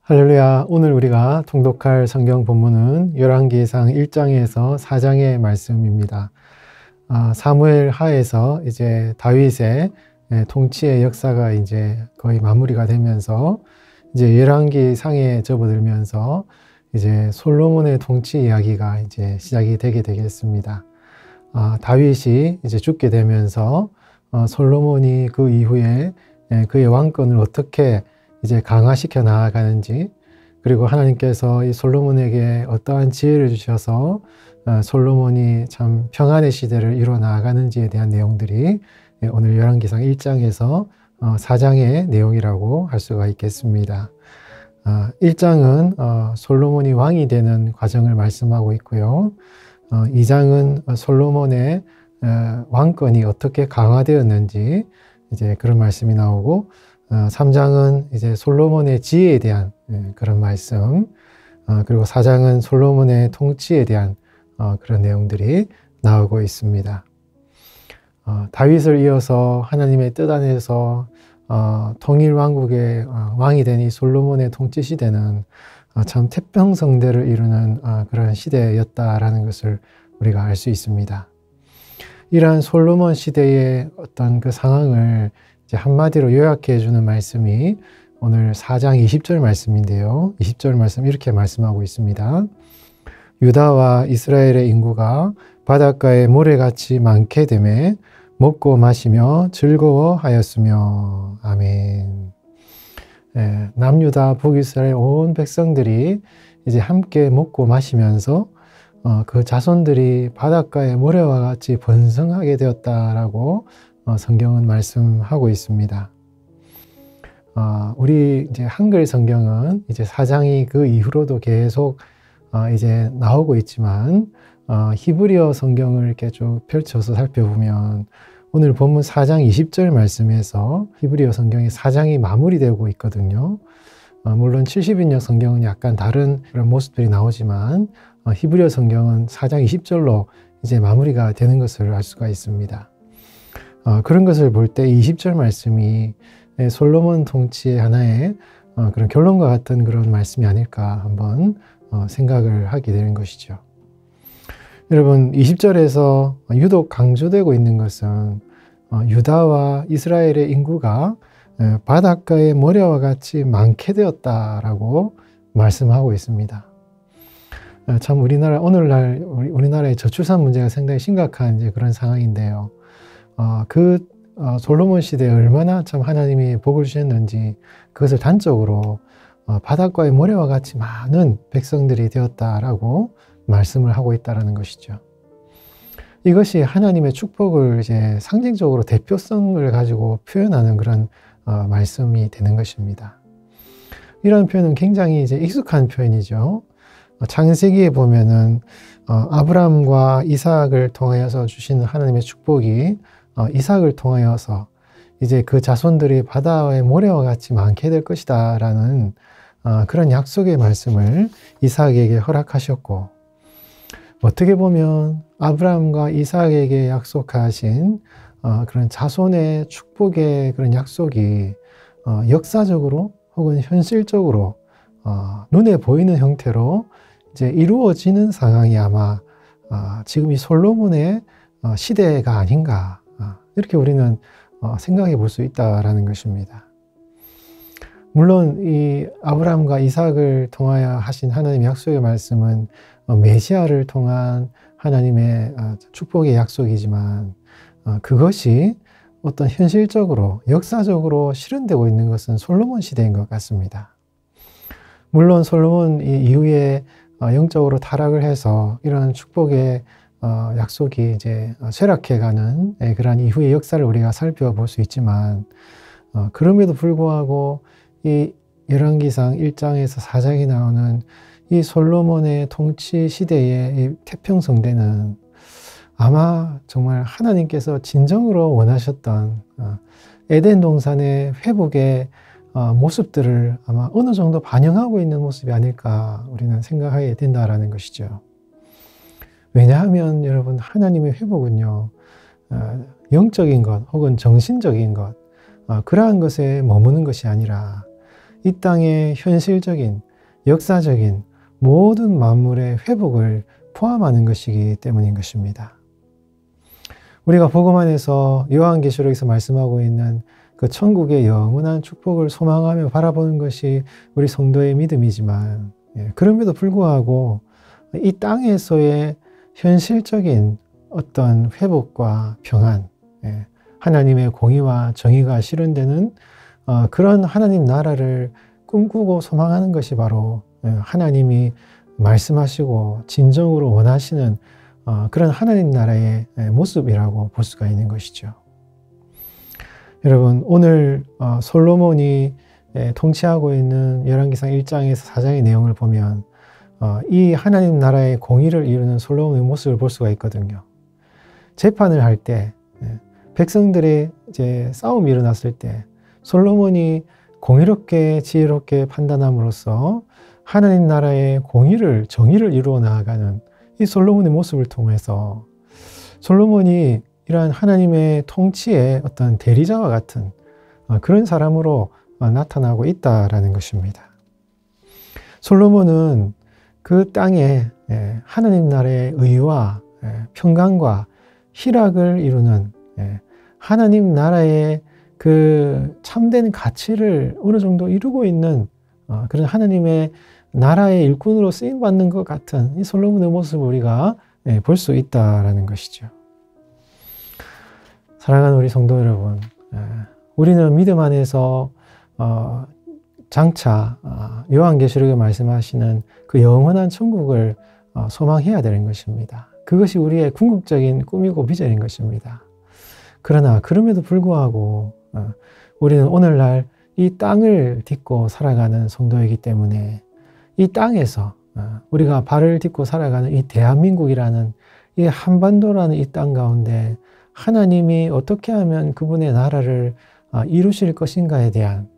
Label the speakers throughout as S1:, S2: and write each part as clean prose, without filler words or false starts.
S1: 할렐루야. 오늘 우리가 통독할 성경 본문은 열왕기상 1장에서 4장의 말씀입니다. 사무엘 하에서 이제 다윗의 통치의 역사가 이제 거의 마무리가 되면서 이제 열왕기상에 접어들면서 이제 솔로몬의 통치 이야기가 이제 시작이 되게 되겠습니다. 다윗이 이제 죽게 되면서 솔로몬이 그 이후에 그의 왕권을 어떻게 이제 강화시켜 나아가는지, 그리고 하나님께서 이 솔로몬에게 어떠한 지혜를 주셔서 솔로몬이 참 평안의 시대를 이루어 나아가는지에 대한 내용들이 오늘 열왕기상 1장에서 4장의 내용이라고 할 수가 있겠습니다. 1장은 솔로몬이 왕이 되는 과정을 말씀하고 있고요. 2장은 솔로몬의 왕권이 어떻게 강화되었는지 이제 그런 말씀이 나오고, 3장은 이제 솔로몬의 지혜에 대한 그런 말씀, 그리고 4장은 솔로몬의 통치에 대한 그런 내용들이 나오고 있습니다. 다윗을 이어서 하나님의 뜻 안에서 통일 왕국의 왕이 된 이 솔로몬의 통치 시대는 참 태평성대를 이루는 그런 시대였다라는 것을 우리가 알 수 있습니다. 이러한 솔로몬 시대의 어떤 그 상황을 이제 한마디로 요약해 주는 말씀이 오늘 4장 20절 말씀인데요. 20절 말씀 이렇게 말씀하고 있습니다. 유다와 이스라엘의 인구가 바닷가에 모래같이 많게 되매 먹고 마시며 즐거워하였으며. 아멘. 남유다 북이스라엘 온 백성들이 이제 함께 먹고 마시면서 그 자손들이 바닷가의 모래와 같이 번성하게 되었다라고 성경은 말씀하고 있습니다. 우리 이제 한글 성경은 이제 4장이 그 이후로도 계속 이제 나오고 있지만, 히브리어 성경을 이렇게 쭉 펼쳐서 살펴보면 오늘 본문 4장 20절 말씀에서 히브리어 성경의 4장이 마무리되고 있거든요. 물론 70인역 성경은 약간 다른 그런 모습들이 나오지만 히브리어 성경은 4장 20절로 이제 마무리가 되는 것을 알 수가 있습니다. 그런 것을 볼 때 20절 말씀이 솔로몬 통치의 하나의 그런 결론과 같은 그런 말씀이 아닐까 한번 생각을 하게 되는 것이죠. 여러분, 20절에서 유독 강조되고 있는 것은 유다와 이스라엘의 인구가 바닷가의 모래와 같이 많게 되었다라고 말씀하고 있습니다. 참 오늘날 우리나라의 저출산 문제가 상당히 심각한 이제 그런 상황인데요. 솔로몬 시대에 얼마나 참 하나님이 복을 주셨는지 그것을 단적으로 바닷가의 모래와 같이 많은 백성들이 되었다라고 말씀을 하고 있다는 것이죠. 이것이 하나님의 축복을 이제 상징적으로 대표성을 가지고 표현하는 그런 말씀이 되는 것입니다. 이런 표현은 굉장히 이제 익숙한 표현이죠. 창세기에 보면은 아브라함과 이삭을 통하여서 주시는 하나님의 축복이 이삭을 통하여서 이제 그 자손들이 바다의 모래와 같이 많게 될 것이다 라는 그런 약속의 말씀을 이삭에게 허락하셨고, 어떻게 보면 아브라함과 이삭에게 약속하신 그런 자손의 축복의 그런 약속이 역사적으로 혹은 현실적으로 눈에 보이는 형태로 이제 이루어지는 상황이 아마 지금 이 솔로몬의 시대가 아닌가, 이렇게 우리는 생각해 볼 수 있다라는 것입니다. 물론 이 아브라함과 이삭을 통하여 하신 하나님의 약속의 말씀은 메시아를 통한 하나님의 축복의 약속이지만, 그것이 어떤 현실적으로 역사적으로 실현되고 있는 것은 솔로몬 시대인 것 같습니다. 물론 솔로몬 이후에 영적으로 타락을 해서 이런 축복의 약속이 이제 쇠락해가는 그러한 이후의 역사를 우리가 살펴볼 수 있지만, 그럼에도 불구하고 이 열왕기상 1장에서 4장에 나오는 이 솔로몬의 통치 시대의 이 태평성대는 아마 정말 하나님께서 진정으로 원하셨던 에덴 동산의 회복의 모습들을 아마 어느 정도 반영하고 있는 모습이 아닐까 우리는 생각하게 된다라는 것이죠. 왜냐하면 여러분, 하나님의 회복은요, 영적인 것 혹은 정신적인 것, 그러한 것에 머무는 것이 아니라 이 땅의 현실적인, 역사적인 모든 만물의 회복을 포함하는 것이기 때문인 것입니다. 우리가 복음 안에서 요한계시록에서 말씀하고 있는 그 천국의 영원한 축복을 소망하며 바라보는 것이 우리 성도의 믿음이지만, 그럼에도 불구하고 이 땅에서의 현실적인 어떤 회복과 평안, 하나님의 공의와 정의가 실현되는 그런 하나님 나라를 꿈꾸고 소망하는 것이 바로 하나님이 말씀하시고 진정으로 원하시는 그런 하나님 나라의 모습이라고 볼 수가 있는 것이죠. 여러분, 오늘 솔로몬이 통치하고 있는 열왕기상 1장에서 4장의 내용을 보면 이 하나님 나라의 공의를 이루는 솔로몬의 모습을 볼 수가 있거든요. 재판을 할 때, 백성들의 이제 싸움이 일어났을 때 솔로몬이 공의롭게 지혜롭게 판단함으로써 하나님 나라의 공의를, 정의를 이루어 나아가는 이 솔로몬의 모습을 통해서 솔로몬이 이러한 하나님의 통치의 어떤 대리자와 같은 그런 사람으로 나타나고 있다라는 것입니다. 솔로몬은 그 땅에 하나님 나라의 의와 평강과 희락을 이루는 하나님 나라의 그 참된 가치를 어느 정도 이루고 있는 그런 하나님의 나라의 일꾼으로 쓰임받는 것 같은 이 솔로몬의 모습을 우리가 볼 수 있다라는 것이죠. 사랑하는 우리 성도 여러분, 우리는 믿음 안에서 장차 요한계시록에 말씀하시는 그 영원한 천국을 소망해야 되는 것입니다. 그것이 우리의 궁극적인 꿈이고 비전인 것입니다. 그러나 그럼에도 불구하고 우리는 오늘날 이 땅을 딛고 살아가는 성도이기 때문에 이 땅에서 우리가 발을 딛고 살아가는 이 대한민국이라는 이 한반도라는 이 땅 가운데 하나님이 어떻게 하면 그분의 나라를 이루실 것인가에 대한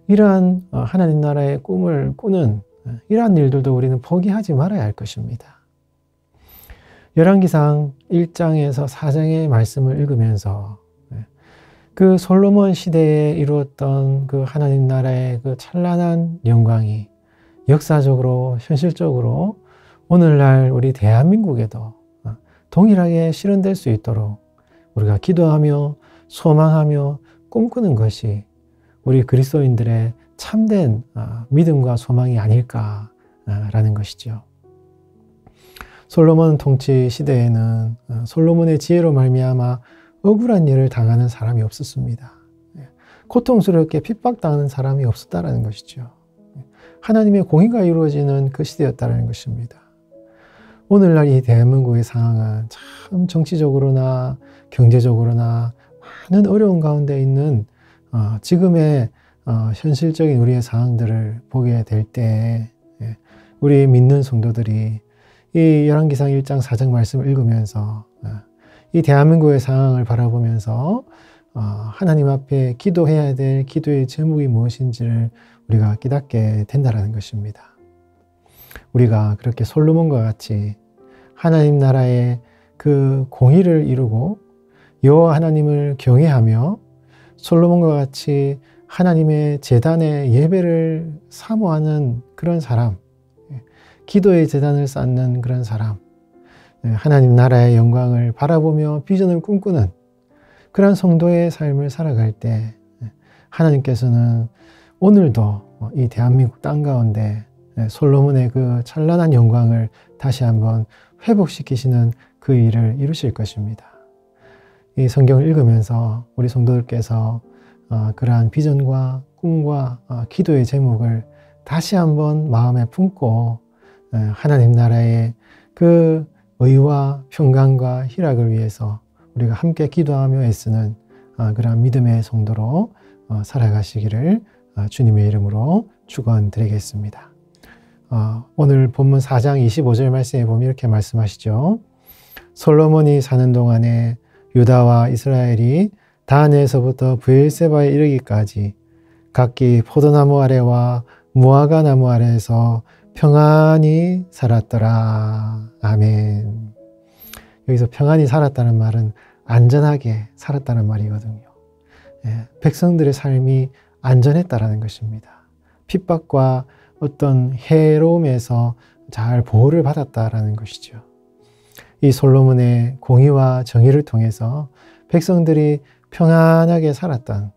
S1: 이러한 하나님 나라의 꿈을 꾸는 이러한 일들도 우리는 포기하지 말아야 할 것입니다. 열왕기상 1장에서 4장의 말씀을 읽으면서 그 솔로몬 시대에 이루었던 그 하나님 나라의 그 찬란한 영광이 역사적으로 현실적으로 오늘날 우리 대한민국에도 동일하게 실현될 수 있도록 우리가 기도하며 소망하며 꿈꾸는 것이 우리 그리스도인들의 참된 믿음과 소망이 아닐까라는 것이죠. 솔로몬 통치 시대에는 솔로몬의 지혜로 말미암아 억울한 일을 당하는 사람이 없었습니다. 고통스럽게 핍박당하는 사람이 없었다라는 것이죠. 하나님의 공의가 이루어지는 그 시대였다는 것입니다. 오늘날 이 대한민국의 상황은 참 정치적으로나 경제적으로나 많은 어려운 가운데 있는 지금의 현실적인 우리의 상황들을 보게 될 때 우리 믿는 성도들이 이 열왕기상 1장 4장 말씀을 읽으면서 이 대한민국의 상황을 바라보면서 하나님 앞에 기도해야 될 기도의 제목이 무엇인지를 우리가 깨닫게 된다는 것입니다. 우리가 그렇게 솔로몬과 같이 하나님 나라의 그 공의를 이루고 여호와 하나님을 경외하며 솔로몬과 같이 하나님의 제단의 예배를 사모하는 그런 사람, 기도의 제단을 쌓는 그런 사람, 하나님 나라의 영광을 바라보며 비전을 꿈꾸는 그런 성도의 삶을 살아갈 때 하나님께서는 오늘도 이 대한민국 땅 가운데 솔로몬의 그 찬란한 영광을 다시 한번 회복시키시는 그 일을 이루실 것입니다. 이 성경을 읽으면서 우리 성도들께서 그러한 비전과 꿈과 기도의 제목을 다시 한번 마음에 품고 하나님 나라의 그 의와 평강과 희락을 위해서 우리가 함께 기도하며 애쓰는 그러한 믿음의 성도로 살아가시기를 주님의 이름으로 축원드리겠습니다. 오늘 본문 4장 25절 말씀에 보면 이렇게 말씀하시죠. 솔로몬이 사는 동안에 유다와 이스라엘이 단에서부터 브엘세바에 이르기까지 각기 포도나무 아래와 무화과 나무 아래에서 평안히 살았더라. 아멘. 여기서 평안히 살았다는 말은 안전하게 살았다는 말이거든요. 백성들의 삶이 안전했다라는 것입니다. 핍박과 어떤 해로움에서 잘 보호를 받았다라는 것이죠. 이 솔로몬의 공의와 정의를 통해서 백성들이 평안하게 살았던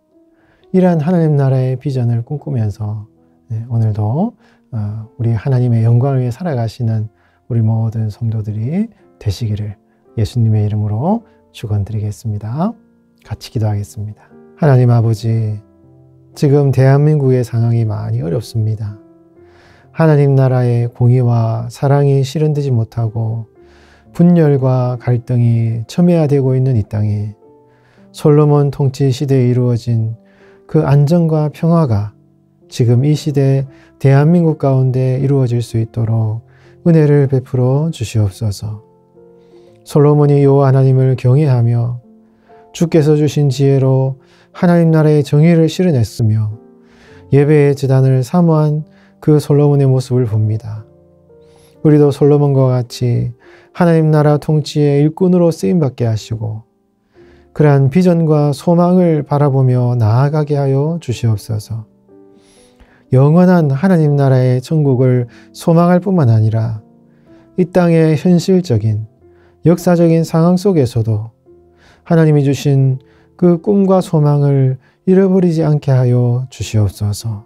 S1: 이러한 하나님 나라의 비전을 꿈꾸면서 오늘도 우리 하나님의 영광을 위해 살아가시는 우리 모든 성도들이 되시기를 예수님의 이름으로 축원드리겠습니다. 같이 기도하겠습니다. 하나님 아버지, 지금 대한민국의 상황이 많이 어렵습니다. 하나님 나라의 공의와 사랑이 실현되지 못하고 분열과 갈등이 첨예화되고 있는 이 땅에 솔로몬 통치 시대에 이루어진 그 안정과 평화가 지금 이 시대 대한민국 가운데 이루어질 수 있도록 은혜를 베풀어 주시옵소서. 솔로몬이 여호와 하나님을 경외하며 주께서 주신 지혜로 하나님 나라의 정의를 실현했으며 예배의 제단을 사모한 그 솔로몬의 모습을 봅니다. 우리도 솔로몬과 같이 하나님 나라 통치의 일꾼으로 쓰임받게 하시고 그러한 비전과 소망을 바라보며 나아가게 하여 주시옵소서. 영원한 하나님 나라의 천국을 소망할 뿐만 아니라 이 땅의 현실적인 역사적인 상황 속에서도 하나님이 주신 그 꿈과 소망을 잃어버리지 않게 하여 주시옵소서.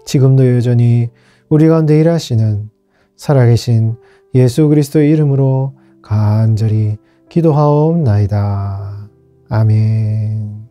S1: 지금도 여전히 우리 가운데 일하시는 살아계신 예수 그리스도의 이름으로 간절히 기도하옵나이다. 아멘.